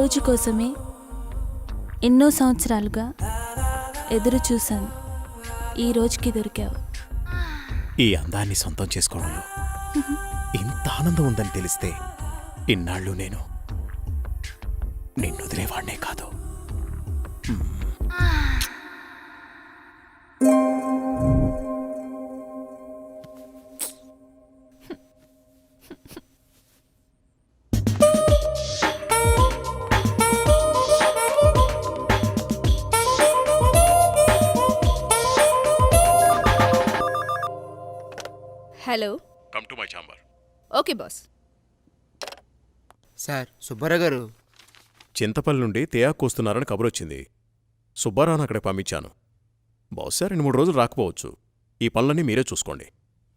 రోజు కోసమే ఎన్నో సంవత్సరాలుగా ఎదురు చూశాను. ఈ రోజుకి దొరికావు. ఈ అందాన్ని సొంతం చేసుకోవడంలో ఇంత ఆనందం ఉందని తెలిస్తే ఇన్నాళ్ళు నేను నిన్ను వదిలేవాడినే కాదు. Hello, come to my chamber. Okay boss. Sir Subbarao గారు చింతపల్లి నుండి తేయాకు వస్తున్నారని కబురొచ్చింది. సుబ్బారావును అక్కడికి పంపించాను. బహుశా 2-3 రోజులు రాకపోవచ్చు. ఈ పనులన్నీ మీరే చూసుకోండి.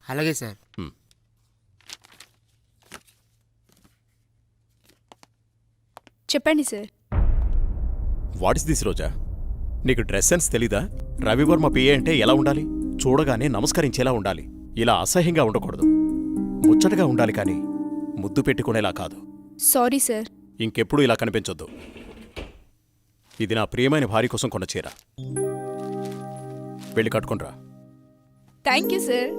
అలాగే సార్. చెప్పండి సార్. వాట్ ఇస్ దిస్ రోజా? నీకు డ్రెస్ సెన్స్ తెలీదా? రవివర్మ పిఏ అంటే ఎలా ఉండాలి? చూడగానే నమస్కరించేలా ఉండాలి. ఇలా అసహ్యంగా ఉండకూడదు. ముచ్చటగా ఉండాలి, కానీ ముద్దు పెట్టుకునేలా కాదు. Sorry sir. ఇంకెప్పుడు ఇలా కనిపించొద్దు. ఇది నా ప్రియమైన భార్య కోసం కొన్న చీర. వెళ్ళి కట్టుకుంట్రా. Thank you sir.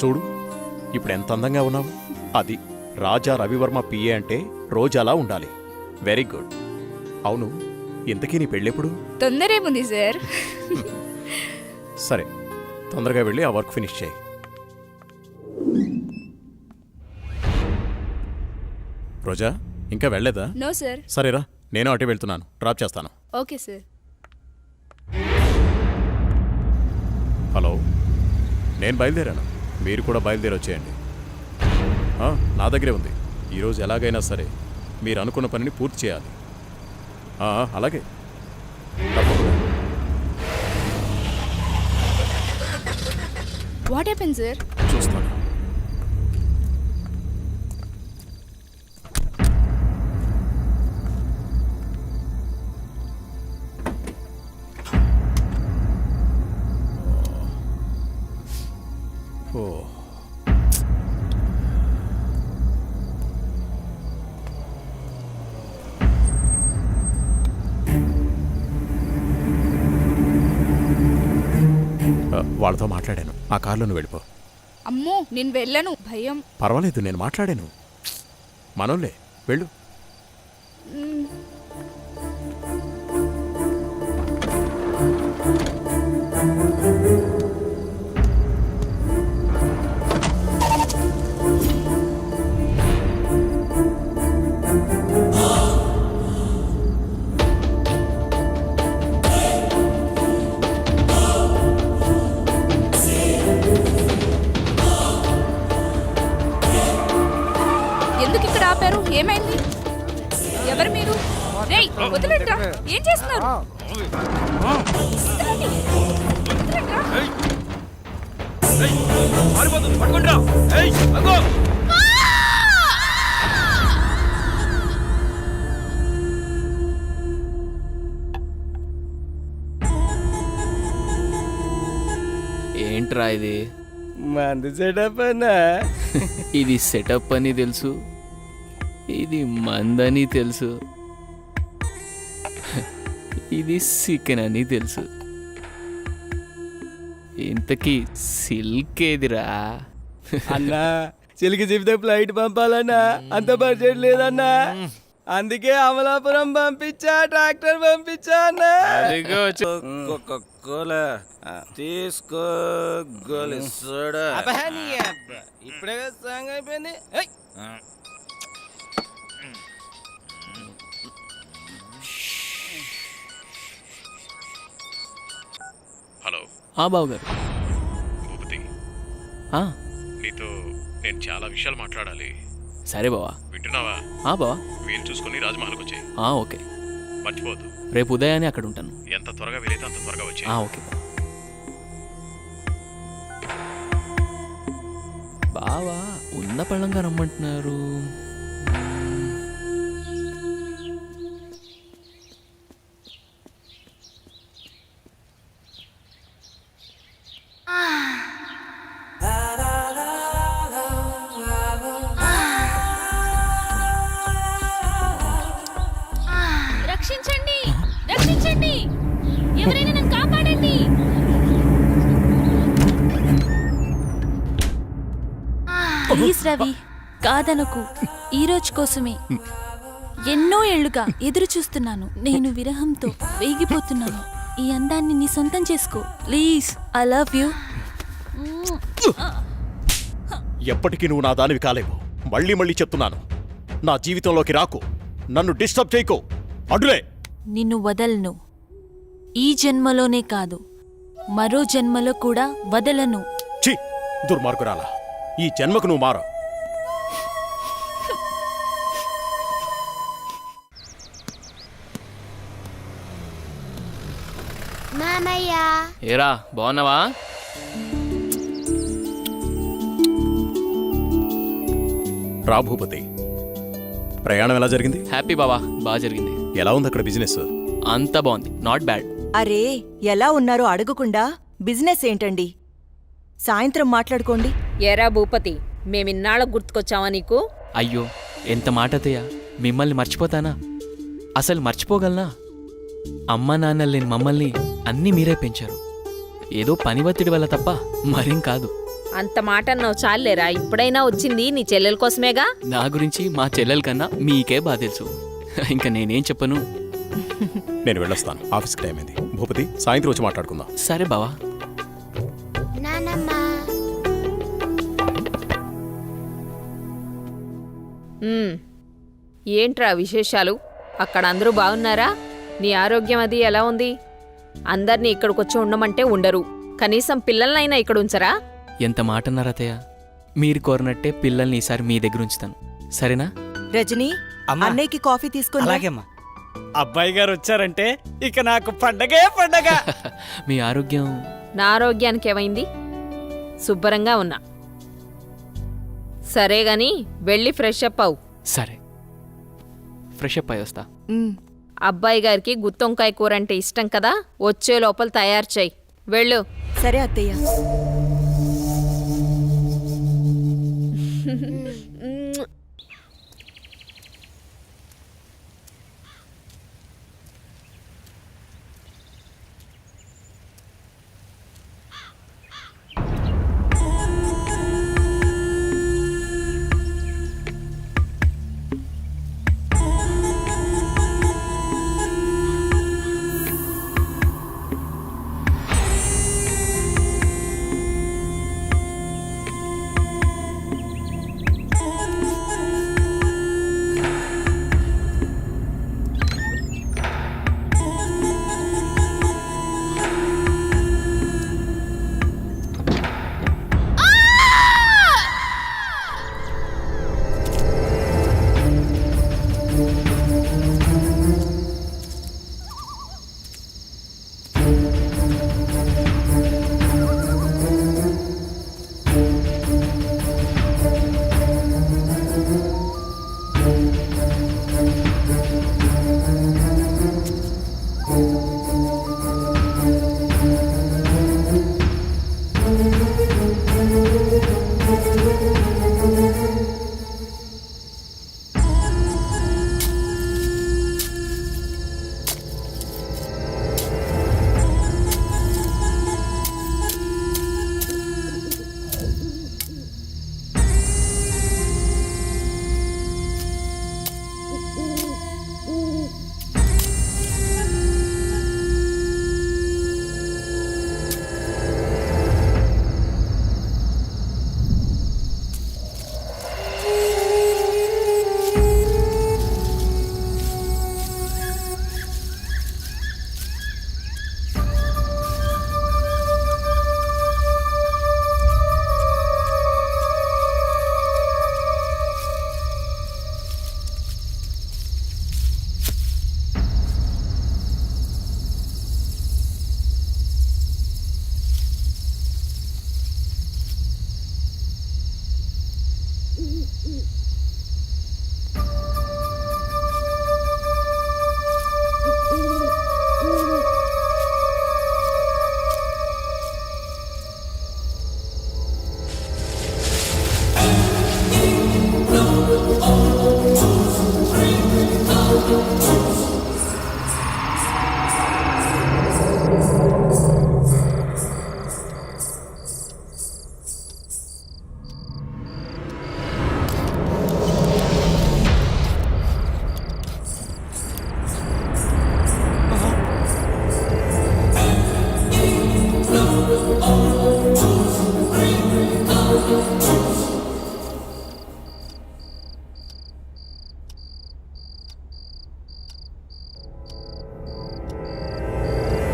చూడు, ఇప్పుడు ఎంత అందంగా ఉన్నావు. అది రాజా రవివర్మ పిఏ అంటే రోజాలా ఉండాలి. Very good. అవును, ఇంతకీ నీ పెళ్ళెప్పుడు? తొందరేముంది సార్. సరే, తొందరగా వెళ్ళి ఆ వర్క్ ఫినిష్ చేయి. రోజా, ఇంకా వెళ్ళలేదా? No sir. సరేరా, నేను అటే వెళ్తున్నాను. డ్రాప్ చేస్తాను. Okay sir. హలో, నేను బయలుదేరాను. మీరు కూడా బయలుదేరి వచ్చేయండి. నా దగ్గరే ఉంది. ఈరోజు ఎలాగైనా సరే మీరు అనుకున్న పనిని పూర్తి చేయాలి. అలాగే, తప్పకుండా. What happen sir? చూస్తాను. ఓ, వాళ్ళతో మాట్లాడాను. ఆ కారులో నువ్వు వెళ్ళిపో. అమ్మో, నేను వెళ్ళను, భయం. పర్వాలేదు, నేను మాట్లాడాను. మనోళ్ళే, వెళ్ళు. ఎందుకు ఇక్కడ ఆపారు? ఏమైంది? ఎవరు మీరు? రేయ్, వదిలేట్రా. ఏం చేస్తున్నారు? వదలండి. వదలండ్రా. ఏంట్రా ఇది? మంది సెటప్ అన్నా. ఇది సెటప్ అని తెలుసు, ఇది మందని తెలుసు, ఇది చికెన్ అని తెలుసు. ఇంతకీ సిల్క్ ఏదిరా? అన్నా, చిలికి చెబితే ఫ్లైట్ పంపాలన్నా, అంత బడ్జెట్ లేదన్నా. అందుకే అమలాపురం పంపించా, ట్రాక్టర్ పంపించా అన్నా. తీసుకో గోలి సోడా. ఇప్పుడే సాంగ్ అయిపోయింది. హలో. బాబు గారు. భూపతి, నీతో నేను చాలా విషయాలు మాట్లాడాలి. సరే బావా. వింటున్నావా? బావా, వీలు చూసుకుని రాజమహల్కి వచ్చాయి. ఓకే. మర్చిపోద్దు. రేపు ఉదయాన్నే అక్కడ ఉంటాను. ఎంత త్వరగా వీలైతే అంత త్వరగా వచ్చాయి. ఓకే బావా. ఉన్న పళ్ళంగా రమ్మంటున్నారు. ప్లీజ్ రవి కాదనకు ఈ రోజు కోసమే ఎన్నో ఏళ్లుగా ఎదురు చూస్తున్నాను. నేను విరహంతో వేగిపోతున్నాను. ఈ అందాన్ని నీ సొంతం చేసుకో ప్లీజ్. I love you. ఎప్పటికీ నువ్వు నా దానివి కాలేవు. మళ్ళీ మళ్ళీ చెప్తున్నాను, నా జీవితంలోకి రాకు, నన్ను డిస్టర్బ్ చేయకు. అడులే. నిన్ను వదలను. ఈ జన్మలోనే కాదు మరో జన్మలో కూడా వదలను. ఛీ, దుర్మార్గురాలా, ఈ జన్మకు నువ్వు మారు. మామయ్య ఏరా బాగున్నావా? రా భూపతి, ప్రయాణం ఎలా జరిగింది? హ్యాపీ బావా, బాగా జరిగింది. ఎలా ఉంది అక్కడ బిజినెస్? అంతా బాగుంది, నాట్ బ్యాడ్. అరే ఎలా ఉన్నారో అడగకుండా బిజినెస్ ఏంటండి? సాయంత్రం మాట్లాడుకోండి. ఏరా భూపతి, మేమిన్నాళ్ళకు గుర్తుకొచ్చావా నీకు? అయ్యో ఎంత మాట అత్తయ్య, మిమ్మల్ని మర్చిపోతానా? అసలు మర్చిపోగలనా? అమ్మా నాన్నలు లేని మమ్మల్ని అన్నీ మీరే పెంచారు. ఏదో పని ఒత్తిడి వల్ల తప్ప మరేం కాదు. అంత మాట అన్నావు చాలేరా, ఇప్పుడైనా వచ్చింది నీ చెల్లెల కోసమేగా. నా గురించి మా చెల్లెల కన్నా మీకే బాగా తెలుసు. ఇంకా నేనేం చెప్పను. నేను వెళ్ళొస్తాను, ఆఫీస్కి టైం అయింది. భూపతి, సాయంత్రం వచ్చి మాట్లాడుకుందాం. సరే బావా. నానమ్మ ఏంట్రా విశేషాలు? అక్కడ అందరూ బాగున్నారా? నీ ఆరోగ్యం అది ఎలా ఉంది? అందర్నీ ఇక్కడికొచ్చి ఉండమంటే ఉండరు, కనీసం పిల్లలనైనా ఇక్కడ ఉంచరా? ఎంత మాట అన్నారు అత్తయ్య. మీరు కోరినట్టే పిల్లల్ని ఈసారి మీ దగ్గర ఉంచుతాను, సరేనా? రజనీ అన్నయ్యకి కాఫీ తీసుకొని రా. అలాగేమ్మా. అబ్బాయి గారు వచ్చారంటే ఇక నాకు పండగే పండగ. మీ ఆరోగ్యం? నా ఆరోగ్యానికి ఏమైంది? శుభ్రంగా ఉన్నా. సరే గాని వెళ్ళి ఫ్రెష్ అప్ అవు. సరే, ఫ్రెష్ అప్ అయి వస్తా. ఉమ్, అబ్బాయి గారికి గుత్తొంకాయ కూర అంటే ఇష్టం కదా, వచ్చే లోపల తయారు చేయి. వెళ్ళు. సరే అత్తయ్య.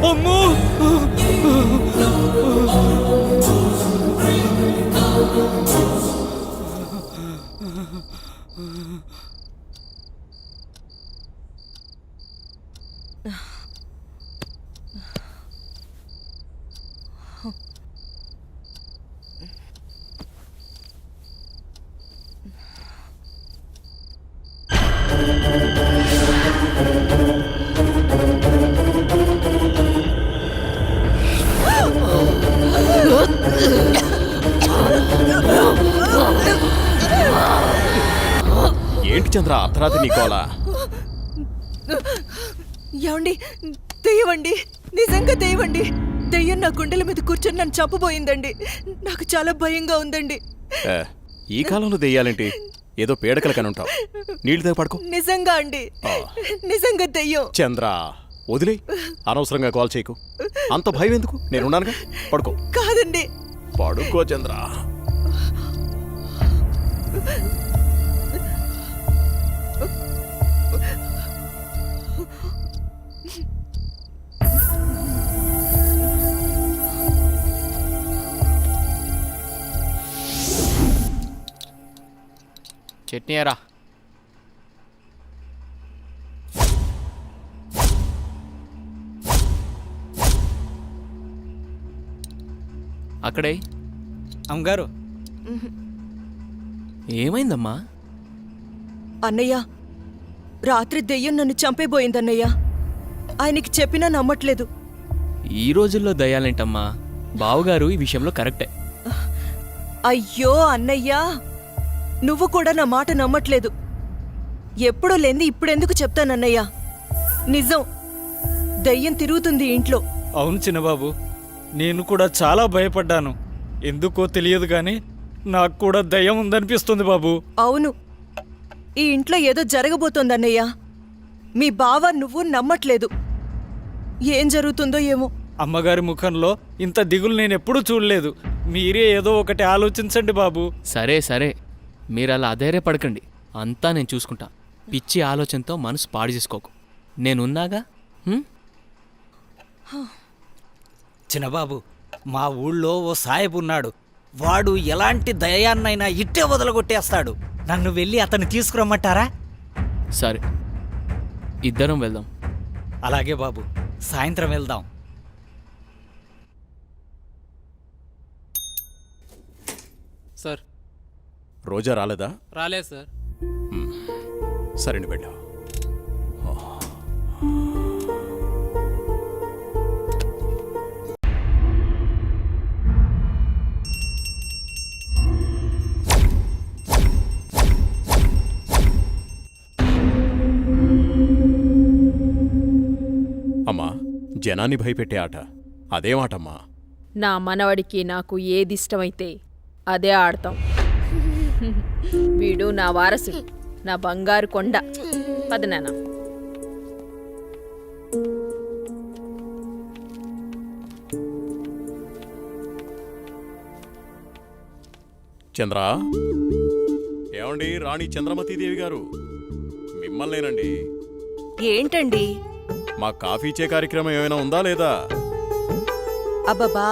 అమ్మో! ఏంటి చంద్ర అర్ధరాత్రి నీకోలా? ఏమండి దెయ్యమండి, నిజంగా దెయ్యమండి. దెయ్యం నా గుండెల మీద కూర్చొని నన్ను చంపబోయిందండి. నాకు చాలా భయంగా ఉందండి. ఈ కాలంలో దెయ్యాలేంటి? ఏదో పీడకల కనుంటావు. నీళ్ళు దగ్గర పడుకో. నిజంగా అండి, నిజంగా దెయ్యం. చంద్ర వదిలే, అనవసరంగా కాల్ చేయకు. అంత భయం ఎందుకు? నేనున్నానుగా, పడుకో. కాదండి. పడుకో చంద్ర. చట్నీ ఎరా. అక్కడే. అమ్మగారు, ఏమైందమ్మా? అన్నయ్య, రాత్రి దెయ్యం నన్ను చంపేబోయిందన్నయ్య. ఆయనకి చెప్పినా నమ్మట్లేదు. ఈ రోజుల్లో దయ్యాలేంటమ్మా? బావగారు ఈ విషయంలో కరెక్టే. అయ్యో అన్నయ్యా, నువ్వు కూడా నా మాట నమ్మట్లేదు. ఎప్పుడూ లేంది ఇప్పుడెందుకు చెప్తానన్నయ్యా? నిజం, దయ్యం తిరుగుతుంది ఇంట్లో. అవును చిన్నబాబు, నేను కూడా చాలా భయపడ్డాను. ఎందుకో తెలియదు కానీ నాకు కూడా దయ్యం ఉందనిపిస్తుంది బాబు. అవును, ఈ ఇంట్లో ఏదో జరగబోతోందన్నయ్యా. మీ బావ నువ్వు నమ్మట్లేదు. ఏం జరుగుతుందో ఏమో. అమ్మగారి ముఖంలో ఇంత దిగులు నేనెప్పుడూ చూడలేదు. మీరే ఏదో ఒకటి ఆలోచించండి బాబు. సరే సరే, మీరు అలా అధైర్యపడకండి. అంతా నేను చూసుకుంటా. పిచ్చి ఆలోచనతో మనసు పాడు చేసుకోకు. నేనున్నాగా. చిన్నబాబు, మా ఊళ్ళో ఓ సాయబు ఉన్నాడు. వాడు ఎలాంటి దయాన్నైనా ఇట్టే వదలగొట్టేస్తాడు. నన్ను వెళ్ళి అతన్ని తీసుకురమ్మంటారా? సరే, ఇద్దరం వెళ్దాం. అలాగే బాబు, సాయంత్రం వెళ్దాం. సార్, రోజా రాలేదా? రాలేదు సార్. సరే నువ్వు వెళ్ళు. అమ్మా, జనాన్ని భయపెట్టే ఆట అదేమాటమ్మా? నా మనవడికి నాకు ఏదిష్టమైతే అదే ఆడతాం. వీడు నా వారసుడు, నా బంగారు కొండ. పదనాన్న. చంద్ర, ఏమండి? రాణి చంద్రమతీదేవి గారు మిమ్మల్నేనండి. ఏంటండి? మా కాఫీ ఇచ్చే కార్యక్రమం ఏమైనా ఉందా లేదా? అబ్బబ్బా,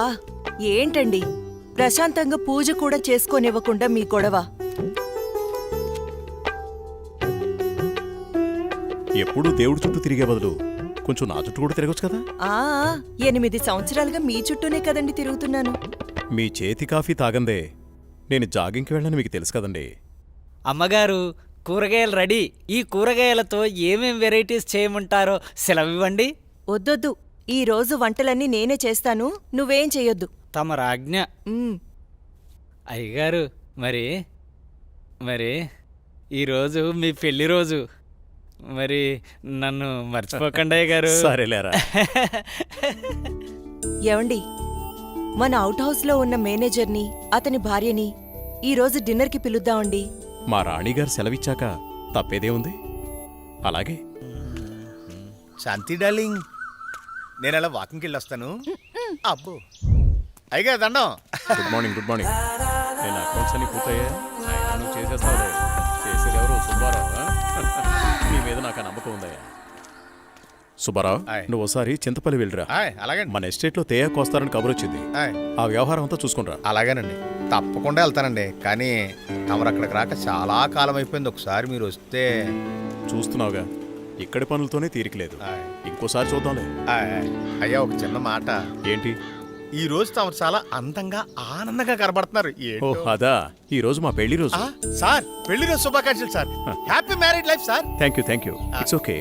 ఏంటండి? ప్రశాంతంగా పూజ కూడా చేసుకోనివ్వకుండా మీ గొడవ. ఎప్పుడూ దేవుడి చుట్టూ తిరిగే బదులు కొంచెం నా చుట్టూ కూడా తిరగచ్చు కదా? 8 సంవత్సరాలుగా మీ చుట్టూనే కదండి తిరుగుతున్నాను. మీ చేతి కాఫీ తాగందే నేను జాగింగ్కి వెళ్ళని మీకు తెలుసు కదండి. అమ్మగారు, కూరగాయలు రెడీ. ఈ కూరగాయలతో ఏమేం వెరైటీస్ చేయమంటారో సెలవివ్వండి. వద్దొద్దు, ఈ రోజు వంటలన్నీ నేనే చేస్తాను, నువ్వేం చెయ్యొద్దు. తమ రాజ్ఞ. అయ్యగారు, మరి ఈరోజు మీ పెళ్లి రోజు. మరి నన్ను మర్చిపోకండి అయ్యగారు. సరేలేరా. ఏవండి, మన అవుట్ హౌస్లో ఉన్న మేనేజర్ని, అతని భార్యని ఈ రోజు డిన్నర్కి పిలుద్దామండి. మా రాణిగారు సెలవిచ్చాక తప్పేదే ఉంది. అలాగే. శాంతి డార్లింగ్, నేను అలా వాకింగ్కి వెళ్ళొస్తాను. అబ్బో అయ్యగా దండం. Good morning. Good morning. నేను అకౌంట్స్ అన్ని పూర్తయ్యా? నువ్వు చేసేస్తావు. చేసేది ఎవరు? సుబ్బారావు. నీ మీద నాకు నమ్మకం ఉందయ్యా. సుబ్బారావు ఆయ్. నువ్వు ఒకసారి చింతపల్లి వెళ్ళిరా. అలాగండి. మన ఎస్టేట్లో తేయాకు వస్తారని కబురు వచ్చింది. ఆ వ్యవహారం అంతా చూసుకునిరా. అలాగేనండి, తప్పకుండా వెళ్తానండి. కానీ తమరు అక్కడికి రాక చాలా కాలం అయిపోయింది. ఒకసారి మీరు వస్తే. చూస్తున్నావుగా, ఇక్కడి పనులతోనే తీరికలేదు. ఆయ్. ఇంకోసారి చూద్దాంలే. అయ్యా, ఒక చిన్న మాట. ఏంటి? ఈ రోజు తమరు చాలా అందంగా ఆనందంగా కనబడుతున్నారు. ఓ అదా, ఈ రోజు మా పెళ్లి రోజు. సార్, పెళ్లి రోజు శుభాకాంక్షలు sir. Happy married life sir. Thank you. It's okay.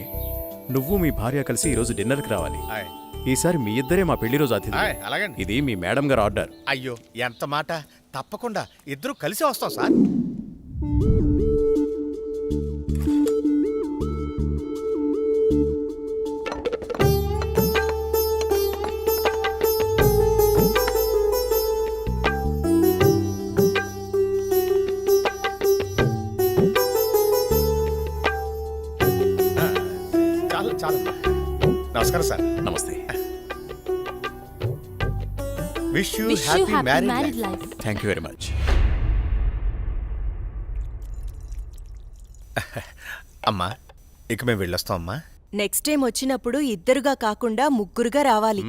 నువ్వు మీ భార్య కలిసి ఈ రోజు డిన్నర్కి రావాలి. ఆయ్. ఈసారి మీ ఇద్దరే మా పెళ్లి రోజు అతిథి. అలాగండి. ఇది మీ మేడం గారు ఆర్డర్. అయ్యో, ఎంత మాట. తప్పకుండా ఇద్దరు కలిసి వస్తాం సార్. చాలు చాలు. నమస్కారం సార్. నమస్తే. Wish you wish you happy happy married married life. Life. Thank you very much. అమ్మా, ఇక మేము వెళ్ళొస్తాం అమ్మా. నెక్స్ట్ టైం వచ్చినప్పుడు ఇద్దరుగా కాకుండా ముగ్గురుగా రావాలి.